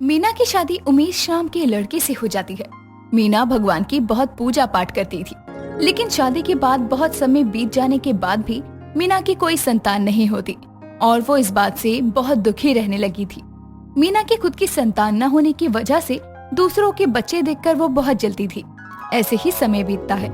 मीना की शादी उमेश नाम के लड़के से हो जाती है। मीना भगवान की बहुत पूजा पाठ करती थी, लेकिन शादी के बाद बहुत समय बीत जाने के बाद भी मीना की कोई संतान नहीं होती और वो इस बात से बहुत दुखी रहने लगी थी। मीना की खुद की संतान न होने की वजह से दूसरों के बच्चे देखकर वो बहुत जलती थी। ऐसे ही समय बीतता है।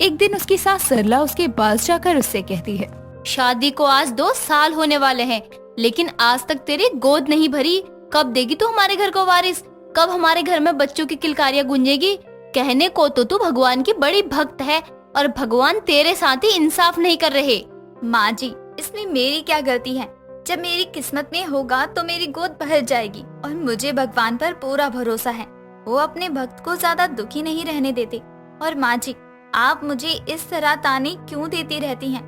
एक दिन उसकी सास सरला उसके पास जाकर उससे कहती है, शादी को आज 2 साल होने वाले हैं, लेकिन आज तक तेरी गोद नहीं भरी। कब देगी तू हमारे घर को वारिस? कब हमारे घर में बच्चों की किलकारियां गूंजेगी? कहने को तो तू भगवान की बड़ी भक्त है और भगवान तेरे साथ ही इंसाफ नहीं कर रहे। माँ जी, इसमें मेरी क्या गलती है? जब मेरी किस्मत में होगा तो मेरी गोद भर जाएगी और मुझे भगवान पर पूरा भरोसा है। वो अपने भक्त को ज्यादा दुखी नहीं रहने देते। और माँ जी, आप मुझे इस तरह ताने क्यों देती रहती हैं?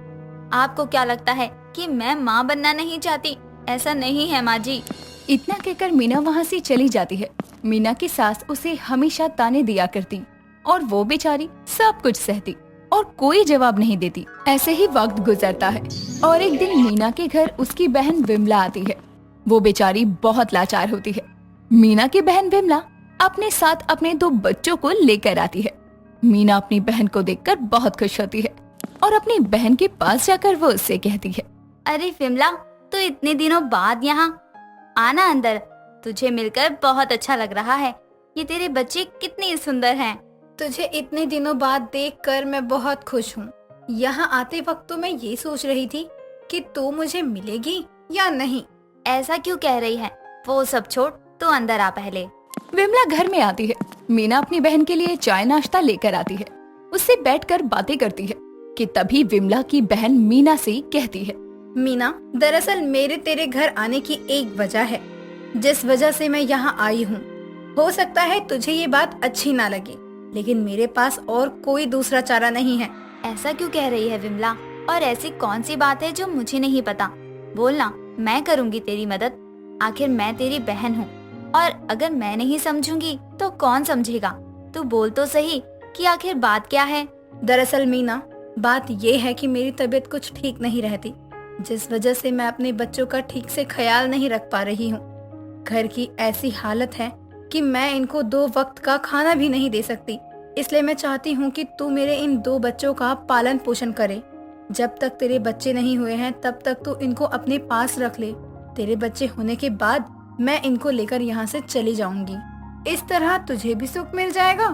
आपको क्या लगता है कि मैं माँ बनना नहीं चाहती? ऐसा नहीं है माँ जी। इतना कहकर मीना वहाँ से चली जाती है। मीना की सास उसे हमेशा ताने दिया करती और वो बेचारी सब कुछ सहती और कोई जवाब नहीं देती। ऐसे ही वक्त गुजरता है और एक दिन मीना के घर उसकी बहन विमला आती है। वो बेचारी बहुत लाचार होती है। मीना की बहन विमला अपने साथ अपने 2 बच्चों को लेकर आती है। मीना अपनी बहन को देखकर बहुत खुश होती है और अपनी बहन के पास जाकर वो उससे कहती है, अरे विमला, तो इतने दिनों बाद यहाँ आना अंदर। तुझे मिलकर बहुत अच्छा लग रहा है। ये तेरे बच्चे कितने सुंदर हैं। तुझे इतने दिनों बाद देखकर मैं बहुत खुश हूँ। यहाँ आते वक्त तो मैं ये सोच रही थी कि तू मुझे मिलेगी या नहीं। ऐसा क्यों कह रही है? वो सब छोड़, तो अंदर आ पहले। विमला घर में आती है। मीना अपनी बहन के लिए चाय नाश्ता लेकर आती है। उससे बैठकर बातें करती है कि तभी विमला की बहन मीना से कहती है, मीना, दरअसल मेरे तेरे घर आने की एक वजह है जिस वजह से मैं यहाँ आई हूँ। हो सकता है तुझे ये बात अच्छी ना लगे, लेकिन मेरे पास और कोई दूसरा चारा नहीं है। ऐसा क्यों कह रही है विमला? और ऐसी कौन सी बात है जो मुझे नहीं पता? बोलना, मैं करूँगी तेरी मदद। आखिर मैं तेरी बहन हूँ और अगर मैं नहीं समझूंगी तो कौन समझेगा? तू बोल तो सही कि आखिर बात क्या है? दरअसल मीना, बात ये है कि मेरी तबीयत कुछ ठीक नहीं रहती, जिस वजह से मैं अपने बच्चों का ठीक से ख्याल नहीं रख पा रही हूँ। घर की ऐसी हालत है कि मैं इनको 2 वक्त का खाना भी नहीं दे सकती। इसलिए मैं चाहती हूँ कि तू मेरे इन 2 बच्चों का पालन पोषण करे। जब तक तेरे बच्चे नहीं हुए हैं तब तक तू इनको अपने पास रख ले। तेरे बच्चे होने के बाद मैं इनको लेकर यहाँ से चली जाऊंगी। इस तरह तुझे भी सुख मिल जाएगा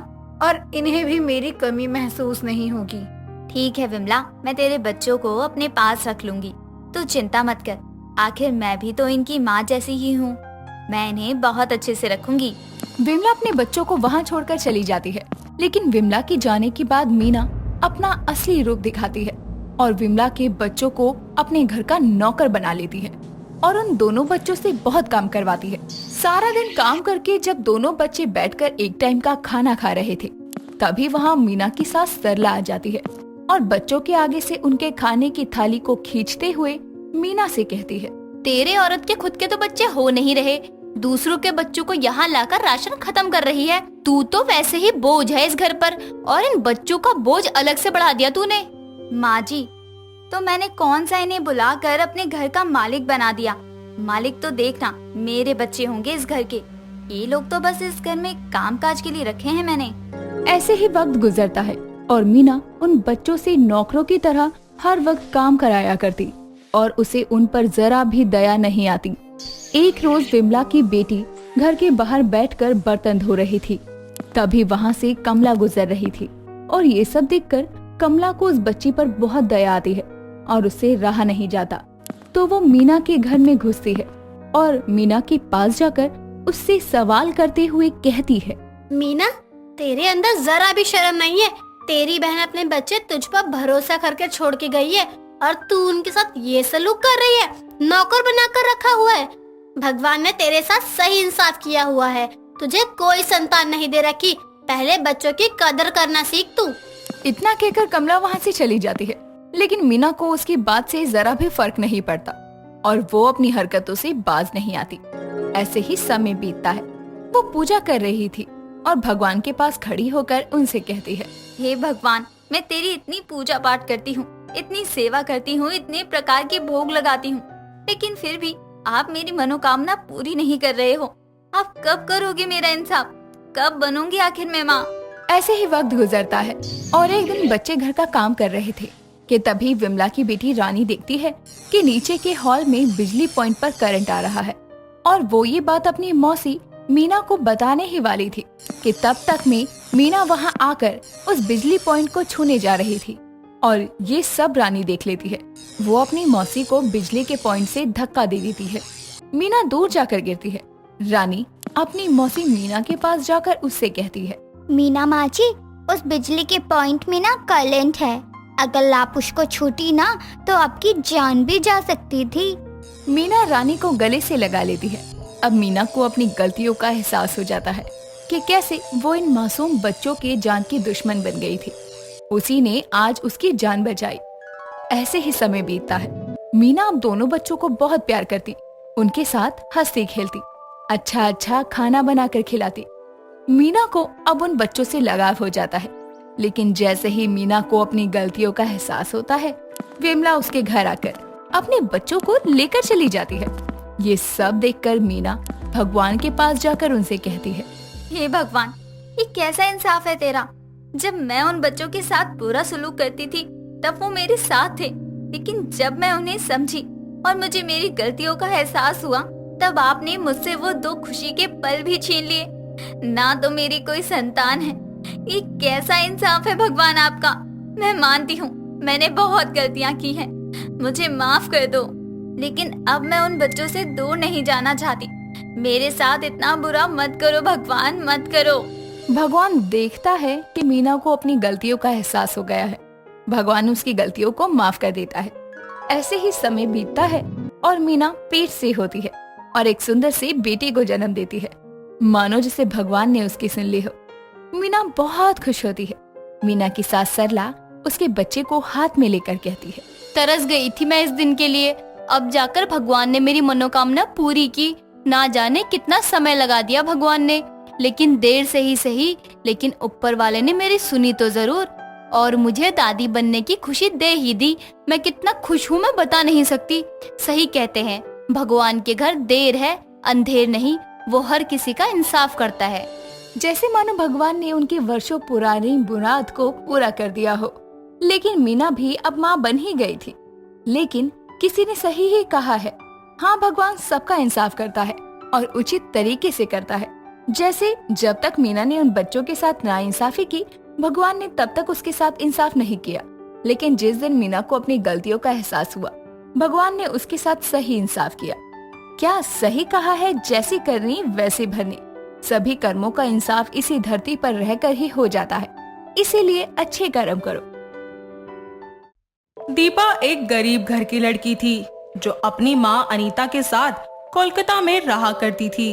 और इन्हें भी मेरी कमी महसूस नहीं होगी। ठीक है विमला, मैं तेरे बच्चों को अपने पास रख लूंगी। तू चिंता मत कर। आखिर मैं भी तो इनकी माँ जैसी ही हूँ। मैं इन्हें बहुत अच्छे से रखूंगी। विमला अपने बच्चों को वहाँ छोड़कर चली जाती है, लेकिन विमला के जाने के बाद मीना अपना असली रूप दिखाती है और विमला के बच्चों को अपने घर का नौकर बना लेती है और उन दोनों बच्चों से बहुत काम करवाती है। सारा दिन काम करके जब दोनों बच्चे बैठकर एक टाइम का खाना खा रहे थे, तभी वहाँ मीना की सास सरला आ जाती है और बच्चों के आगे से उनके खाने की थाली को खींचते हुए मीना से कहती है, तेरे औरत के खुद के तो बच्चे हो नहीं रहे, दूसरों के बच्चों को यहाँ लाकर राशन खत्म कर रही है। तू तो वैसे ही बोझ है इस घर पर और इन बच्चों का बोझ अलग से बढ़ा दिया तूने। माँ जी, तो मैंने कौन सा इन्हें बुलाकर अपने घर का मालिक बना दिया? मालिक तो देखना मेरे बच्चे होंगे इस घर के। ये लोग तो बस इस घर में कामकाज के लिए रखे हैं मैंने। ऐसे ही वक्त गुजरता है और मीना उन बच्चों से नौकरों की तरह हर वक्त काम कराया करती और उसे उन पर जरा भी दया नहीं आती। एक रोज विमला की बेटी घर के बाहर बैठकर बर्तन धो रही थी। तभी वहाँ से कमला गुजर रही थी और ये सब देखकर कमला को उस बच्ची पर बहुत दया आती है और उससे रहा नहीं जाता। तो वो मीना के घर में घुसती है और मीना के पास जाकर उससे सवाल करते हुए कहती है, मीना, तेरे अंदर जरा भी शर्म नहीं है? तेरी बहन अपने बच्चे तुझ पर भरोसा करके छोड़ के गई है और तू उनके साथ ये सलूक कर रही है, नौकर बनाकर रखा हुआ है। भगवान ने तेरे साथ सही इंसाफ किया हुआ है। तुझे कोई संतान नहीं दे रखी। पहले बच्चों की कदर करना सीख तू। इतना कहकर कमला वहाँ से चली जाती है, लेकिन मीना को उसकी बात से जरा भी फर्क नहीं पड़ता और वो अपनी हरकतों से बाज नहीं आती। ऐसे ही समय बीतता है। वो पूजा कर रही थी और भगवान के पास खड़ी होकर उनसे कहती है, हे भगवान, मैं तेरी इतनी पूजा पाठ करती हूँ, इतनी सेवा करती हूँ, इतने प्रकार के भोग लगाती हूँ, लेकिन फिर भी आप मेरी मनोकामना पूरी नहीं कर रहे हो। आप कब करोगे मेरा इंसाफ? कब बनूंगी आखिर मैं माँ? ऐसे ही वक्त गुजरता है और एक दिन बच्चे घर का काम कर रहे थे कि तभी विमला की बेटी रानी देखती है कि नीचे के हॉल में बिजली पॉइंट पर करंट आ रहा है और वो ये बात अपनी मौसी मीना को बताने ही वाली थी कि तब तक में मीना वहाँ आकर उस बिजली पॉइंट को छूने जा रही थी और ये सब रानी देख लेती है। वो अपनी मौसी को बिजली के पॉइंट से धक्का दे देती है। मीना दूर जाकर गिरती है। रानी अपनी मौसी मीना के पास जाकर उससे कहती है, मीना माची, उस बिजली के पॉइंट में ना करंट है, अगर आप उसको छूटी ना तो आपकी जान भी जा सकती थी। मीना रानी को गले से लगा लेती है। अब मीना को अपनी गलतियों का एहसास हो जाता है कि कैसे वो इन मासूम बच्चों के जान की दुश्मन बन गई थी। उसी ने आज उसकी जान बचाई। ऐसे ही समय बीतता है। मीना अब दोनों बच्चों को बहुत प्यार करती, उनके साथ हंसती खेलती, अच्छा खाना बनाकर खिलाती। मीना को अब उन बच्चों से लगाव हो जाता है। लेकिन जैसे ही मीना को अपनी गलतियों का एहसास होता है, विमला उसके घर आकर अपने बच्चों को लेकर चली जाती है। ये सब देखकर मीना भगवान के पास जाकर उनसे कहती है, हे भगवान, ये कैसा इंसाफ है तेरा? जब मैं उन बच्चों के साथ बुरा सलूक करती थी तब वो मेरे साथ थे, लेकिन जब मैं उन्हें समझी और मुझे मेरी गलतियों का एहसास हुआ तब आपने मुझसे वो 2 खुशी के पल भी छीन लिए। ना तो मेरी कोई संतान है। ये कैसा इंसाफ है भगवान आपका? मैं मानती हूँ मैंने बहुत गलतियाँ की हैं, मुझे माफ कर दो, लेकिन अब मैं उन बच्चों से दूर नहीं जाना चाहती। मेरे साथ इतना बुरा मत करो भगवान, मत करो। भगवान देखता है कि मीना को अपनी गलतियों का एहसास हो गया है। भगवान उसकी गलतियों को माफ कर देता है। ऐसे ही समय बीतता है और मीना पेट से होती है और एक सुंदर से बेटे को जन्म देती है, मानो जिसे भगवान ने उसकी सुन ली हो। मीना बहुत खुश होती है। मीना की सास सरला उसके बच्चे को हाथ में लेकर कहती है, तरस गई थी मैं इस दिन के लिए, अब जाकर भगवान ने मेरी मनोकामना पूरी की। ना जाने कितना समय लगा दिया भगवान ने, लेकिन देर से ही सही, लेकिन ऊपर वाले ने मेरी सुनी तो जरूर और मुझे दादी बनने की खुशी दे ही दी। मैं कितना खुश हूँ मैं बता नहीं सकती। सही कहते हैं, भगवान के घर देर है अंधेर नहीं, वो हर किसी का इंसाफ करता है। जैसे मानो भगवान ने उनकी वर्षों पुरानी मुराद को पूरा कर दिया हो। लेकिन मीना भी अब माँ बन ही गई थी। लेकिन किसी ने सही ही कहा है, हाँ, भगवान सबका इंसाफ करता है और उचित तरीके से करता है। जैसे जब तक मीना ने उन बच्चों के साथ नाइंसाफी की, भगवान ने तब तक उसके साथ इंसाफ नहीं किया। लेकिन जिस दिन मीना को अपनी गलतियों का एहसास हुआ, भगवान ने उसके साथ सही इंसाफ किया। क्या सही कहा है, जैसी करनी वैसी भरनी। सभी कर्मों का इंसाफ इसी धरती पर रहकर ही हो जाता है, इसीलिए अच्छे कर्म करो। दीपा एक गरीब घर की लड़की थी जो अपनी माँ अनीता के साथ कोलकाता में रहा करती थी।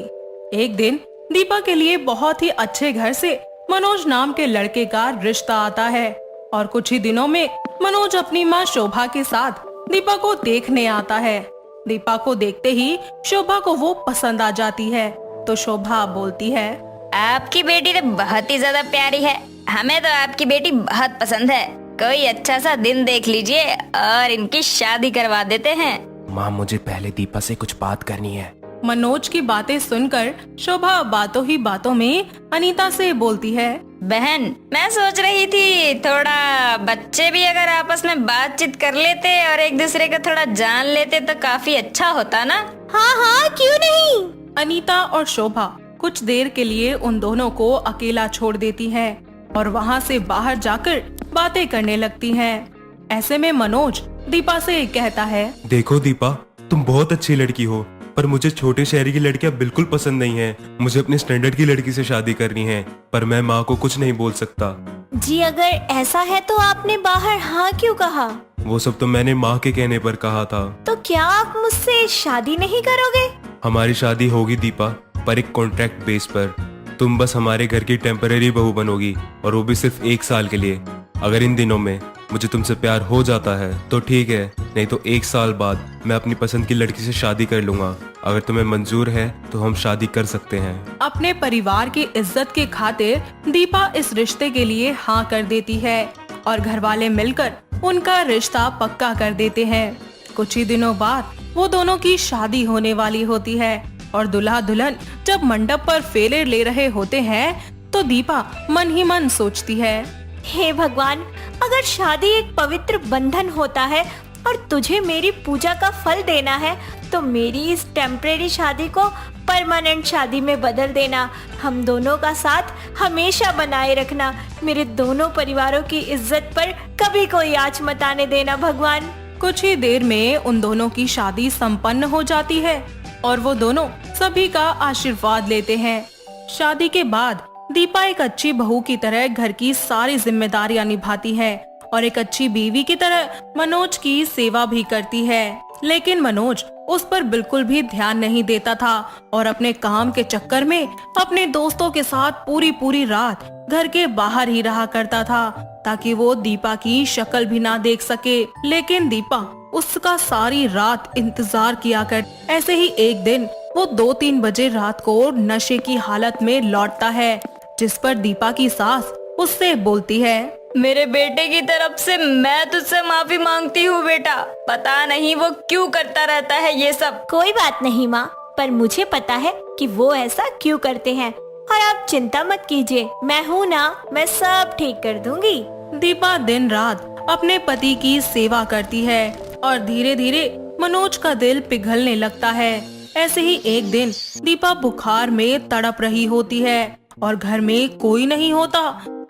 एक दिन दीपा के लिए बहुत ही अच्छे घर से मनोज नाम के लड़के का रिश्ता आता है और कुछ ही दिनों में मनोज अपनी माँ शोभा के साथ दीपा को देखने आता है। दीपा को देखते ही शोभा को वो पसंद आ जाती है तो शोभा बोलती है, आपकी बेटी तो बहुत ही ज्यादा प्यारी है, हमें तो आपकी बेटी बहुत पसंद है। कोई अच्छा सा दिन देख लीजिए और इनकी शादी करवा देते हैं। माँ, मुझे पहले दीपा से कुछ बात करनी है। मनोज की बातें सुनकर शोभा बातों ही बातों में अनीता से बोलती है, बहन, मैं सोच रही थी थोड़ा बच्चे भी अगर आपस में बातचीत कर लेते और एक दूसरे को थोड़ा जान लेते तो काफी अच्छा होता ना। हाँ, क्यों नहीं। अनीता और शोभा कुछ देर के लिए उन दोनों को अकेला छोड़ देती हैं और वहाँ से बाहर जाकर बातें करने लगती हैं। ऐसे में मनोज दीपा से कहता है, देखो दीपा, तुम बहुत अच्छी लड़की हो, पर मुझे छोटे शहर की लड़कियां बिल्कुल पसंद नहीं है। मुझे अपने स्टैंडर्ड की लड़की से शादी करनी है, पर मैं माँ को कुछ नहीं बोल सकता। जी, अगर ऐसा है तो आपने बाहर हाँ क्यों कहा? वो सब तो मैंने माँ के कहने पर कहा था। तो क्या आप मुझसे शादी नहीं करोगे? हमारी शादी होगी दीपा, पर एक कॉन्ट्रैक्ट बेस पर। तुम बस हमारे घर की टेम्पररी बहू बनोगी, और वो भी सिर्फ 1 साल के लिए। अगर इन दिनों में मुझे तुमसे प्यार हो जाता है तो ठीक है, नहीं तो 1 साल बाद मैं अपनी पसंद की लड़की से शादी कर लूंगा। अगर तुम्हें मंजूर है तो हम शादी कर सकते हैं। अपने परिवार की इज्जत के खातिर दीपा इस रिश्ते के लिए हाँ कर देती है और घर वाले मिलकर उनका रिश्ता पक्का कर देते हैं। कुछ ही दिनों बाद वो दोनों की शादी होने वाली होती है। और दुल्हा दुल्हन जब मंडप पर फेरे ले रहे होते हैं तो दीपा मन ही मन सोचती है, हे भगवान, अगर शादी एक पवित्र बंधन होता है और तुझे मेरी पूजा का फल देना है तो मेरी इस टेम्परेरी शादी को परमानेंट शादी में बदल देना। हम दोनों का साथ हमेशा बनाए रखना। मेरे दोनों परिवारों की इज्जत पर कभी कोई आँच मत आने देना भगवान। कुछ ही देर में उन दोनों की शादी संपन्न हो जाती है और वो दोनों सभी का आशीर्वाद लेते हैं। शादी के बाद दीपा एक अच्छी बहू की तरह घर की सारी जिम्मेदारियां निभाती है और एक अच्छी बीवी की तरह मनोज की सेवा भी करती है। लेकिन मनोज उस पर बिल्कुल भी ध्यान नहीं देता था और अपने काम के चक्कर में अपने दोस्तों के साथ पूरी पूरी रात घर के बाहर ही रहा करता था ताकि वो दीपा की शक्ल भी ना देख सके। लेकिन दीपा उसका सारी रात इंतजार किया कर। ऐसे ही एक दिन वो 2-3 बजे रात को नशे की हालत में लौटता है, जिस पर दीपा की सास उससे बोलती है, मेरे बेटे की तरफ से मैं तुझसे माफी मांगती हूँ बेटा। पता नहीं वो क्यों करता रहता है ये सब। कोई बात नहीं माँ, पर मुझे पता है कि वो ऐसा क्यों करते हैं और आप चिंता मत कीजिए, मैं हूँ ना, मैं सब ठीक कर दूंगी। दीपा दिन रात अपने पति की सेवा करती है और धीरे धीरे मनोज का दिल पिघलने लगता है। ऐसे ही एक दिन दीपा बुखार में तड़प रही होती है और घर में कोई नहीं होता।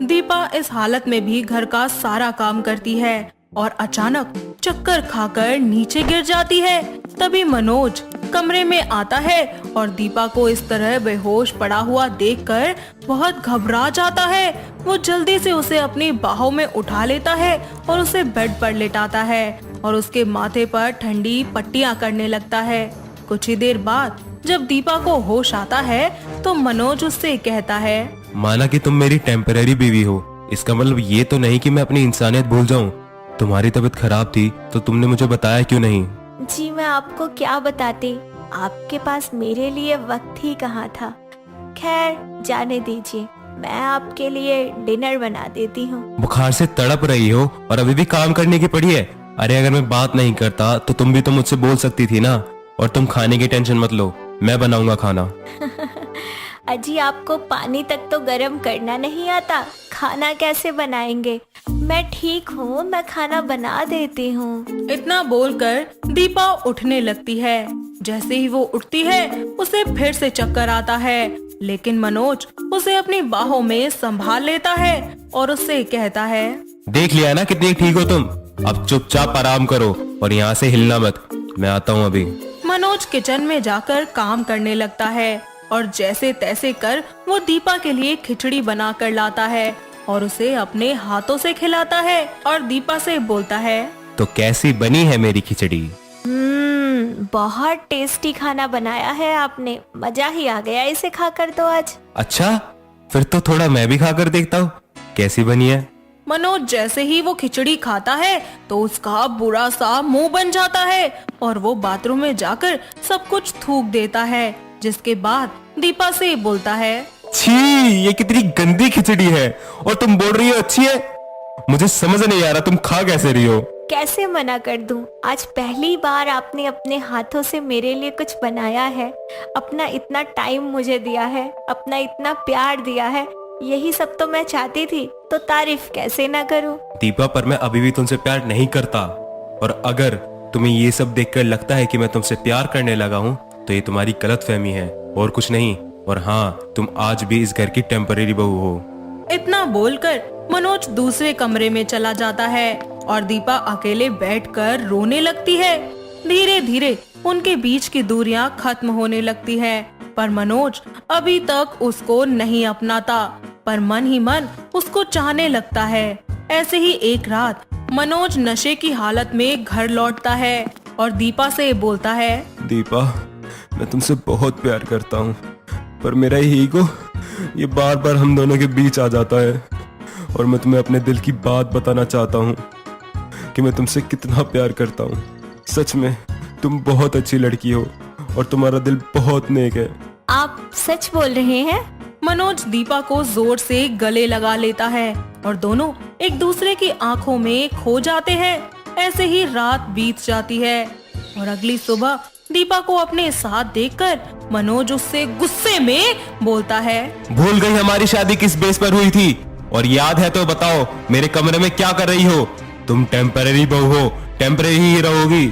दीपा इस हालत में भी घर का सारा काम करती है और अचानक चक्कर खाकर नीचे गिर जाती है। तभी मनोज कमरे में आता है और दीपा को इस तरह बेहोश पड़ा हुआ देखकर बहुत घबरा जाता है। वो जल्दी से उसे अपनी बाहों में उठा लेता है और उसे बेड पर लेटाता है और उसके माथे पर ठंडी पट्टियां करने लगता है। कुछ ही देर बाद जब दीपा को होश आता है तो मनोज उससे कहता है, माना कि तुम मेरी टेम्पररी बीवी हो, इसका मतलब ये तो नहीं कि मैं अपनी इंसानियत भूल जाऊं। तुम्हारी तबीयत खराब थी तो तुमने मुझे बताया क्यों नहीं? जी मैं आपको क्या बताती, आपके पास मेरे लिए वक्त ही कहाँ था। खैर जाने दीजिए, मैं आपके लिए डिनर बना देती हूँ। बुखार से तड़प रही हो और अभी भी काम करने की पड़ी है। अरे अगर मैं बात नहीं करता तो तुम भी तो मुझसे बोल सकती थी ना। और तुम खाने की टेंशन मत लो, मैं बनाऊंगा खाना। अजी आपको पानी तक तो गर्म करना नहीं आता, खाना कैसे बनाएंगे? मैं ठीक हूँ, मैं खाना बना देती हूँ। इतना बोलकर दीपा उठने लगती है। जैसे ही वो उठती है उसे फिर से चक्कर आता है, लेकिन मनोज उसे अपनी बाहों में संभाल लेता है और उससे कहता है, देख लिया ना कितनी ठीक हो तुम, अब चुपचाप आराम करो और यहाँ से हिलना मत, मैं आता हूँ अभी। मनोज किचन में जाकर काम करने लगता है और जैसे तैसे कर वो दीपा के लिए खिचड़ी बना कर लाता है और उसे अपने हाथों से खिलाता है और दीपा से बोलता है, तो कैसी बनी है मेरी खिचड़ी? बहुत टेस्टी खाना बनाया है आपने, मजा ही आ गया इसे खाकर तो आज। अच्छा, फिर तो थोड़ा मैं भी खाकर देखता हूँ कैसी बनी है। मनोज जैसे ही वो खिचड़ी खाता है तो उसका बुरा सा मुंह बन जाता है और वो बाथरूम में जाकर सब कुछ थूक देता है, जिसके बाद दीपा से बोलता है, छी, ये कितनी गंदी खिचड़ी है और तुम बोल रही हो अच्छी है। मुझे समझ नहीं आ रहा तुम खा कैसे रही हो। कैसे मना कर दूं? आज पहली बार आपने अपने हाथों से मेरे लिए कुछ बनाया है, अपना इतना टाइम मुझे दिया है, अपना इतना प्यार दिया है, यही सब तो मैं चाहती थी, तो तारीफ कैसे ना करूं? दीपा, पर मैं अभी भी तुमसे प्यार नहीं करता और अगर तुम्हें ये सब देखकर लगता है कि मैं तुमसे प्यार करने लगा हूँ तो ये तुम्हारी गलतफहमी है और कुछ नहीं। और हाँ, तुम आज भी इस घर की टेम्पररी बहू हो। इतना बोलकर मनोज दूसरे कमरे में चला जाता है और दीपा अकेले बैठकर रोने लगती है। धीरे धीरे उनके बीच की दूरियां खत्म होने लगती है, पर मनोज अभी तक उसको नहीं अपनाता, पर मन ही मन उसको चाहने लगता है। ऐसे ही एक रात मनोज नशे की हालत में घर लौटता है और दीपा से बोलता है, दीपा, मैं तुमसे बहुत प्यार करता हूँ, पर मेरा ही ईगो ये बार बार हम दोनों के बीच आ जाता है और मैं तुम्हें अपने दिल की बात बताना चाहता हूँ कि मैं तुमसे कितना प्यार करता हूँ। सच में तुम बहुत अच्छी लड़की हो और तुम्हारा दिल बहुत नेक है। आप सच बोल रहे हैं? मनोज दीपा को जोर से गले लगा लेता है और दोनों एक दूसरे की आंखों में खो जाते हैं। ऐसे ही रात बीत जाती है और अगली सुबह दीपा को अपने साथ देखकर मनोज उससे गुस्से में बोलता है। भूल गई हमारी शादी किस बेस पर हुई थी? और याद है तो बताओ मेरे कमरे में क्या कर रही हो? तुम टेम्पररी बहू हो, टेम्पररी ही रहोगी।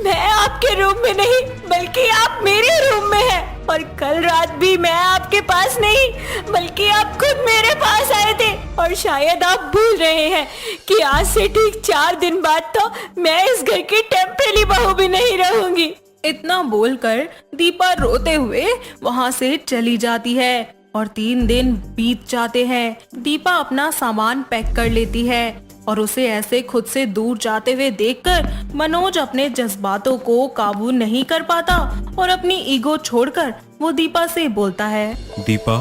मैं आपके रूम में नहीं बल्कि आप मेरे रूम में हैं। और कल रात भी मैं आपके पास नहीं बल्कि आप खुद मेरे पास आए थे। और शायद आप भूल रहे हैं कि आज से ठीक 4 दिन बाद तो मैं इस घर की टेम्परेरी बहू भी नहीं रहूंगी। इतना बोलकर दीपा रोते हुए वहाँ से चली जाती है और 3 दिन बीत जाते हैं। दीपा अपना सामान पैक कर लेती है और उसे ऐसे खुद से दूर जाते हुए देखकर मनोज अपने जज्बातों को काबू नहीं कर पाता और अपनी ईगो छोड़कर वो दीपा से बोलता है। दीपा,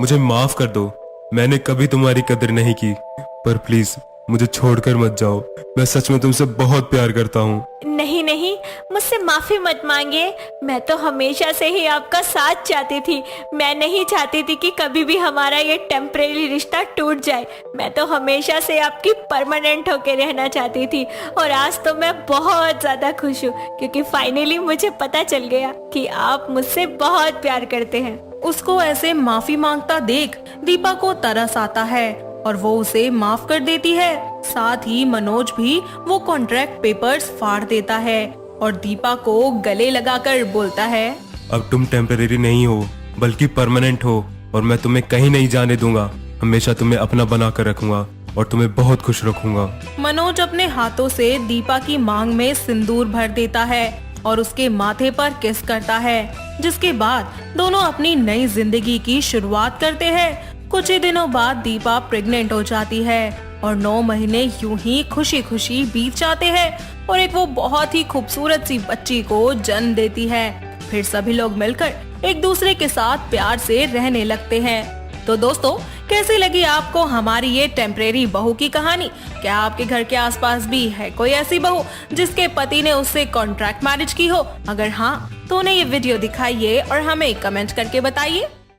मुझे माफ कर दो, मैंने कभी तुम्हारी कदर नहीं की, पर प्लीज मुझे छोड़कर मत जाओ। मैं सच में तुमसे बहुत प्यार करता हूँ। नहीं नहीं, मुझसे माफी मत मांगिए। मैं तो हमेशा से ही आपका साथ चाहती थी। मैं नहीं चाहती थी कि कभी भी हमारा ये टेम्परेरी रिश्ता टूट जाए। मैं तो हमेशा से आपकी परमानेंट होके रहना चाहती थी। और आज तो मैं बहुत ज्यादा खुश हूँ क्योंकि फाइनली मुझे पता चल गया कि आप मुझसे बहुत प्यार करते हैं। उसको ऐसे माफी मांगता देख दीपा को तरस आता है और वो उसे माफ कर देती है। साथ ही मनोज भी वो कॉन्ट्रैक्ट पेपर्स फाड़ देता है और दीपा को गले लगाकर बोलता है। अब तुम टेम्परेरी नहीं हो बल्कि परमानेंट हो और मैं तुम्हें कहीं नहीं जाने दूंगा। हमेशा तुम्हें अपना बना कर रखूंगा और तुम्हें बहुत खुश रखूंगा। मनोज अपने हाथों से दीपा की मांग में सिंदूर भर देता है और उसके माथे पर किस करता है, जिसके बाद दोनों अपनी नई जिंदगी की शुरुआत करते हैं। कुछ ही दिनों बाद दीपा प्रेग्नेंट हो जाती है और 9 महीने यूं ही खुशी खुशी बीत जाते हैं और एक वो बहुत ही खूबसूरत सी बच्ची को जन्म देती है। फिर सभी लोग मिलकर एक दूसरे के साथ प्यार से रहने लगते हैं। तो दोस्तों, कैसी लगी आपको हमारी ये टेम्परेरी बहू की कहानी? क्या आपके घर के आसपास भी है कोई ऐसी बहू जिसके पति ने उससे कॉन्ट्रैक्ट मैरिज की हो? अगर हाँ तो उन्हें ये वीडियो दिखाइए और हमें कमेंट करके बताइए।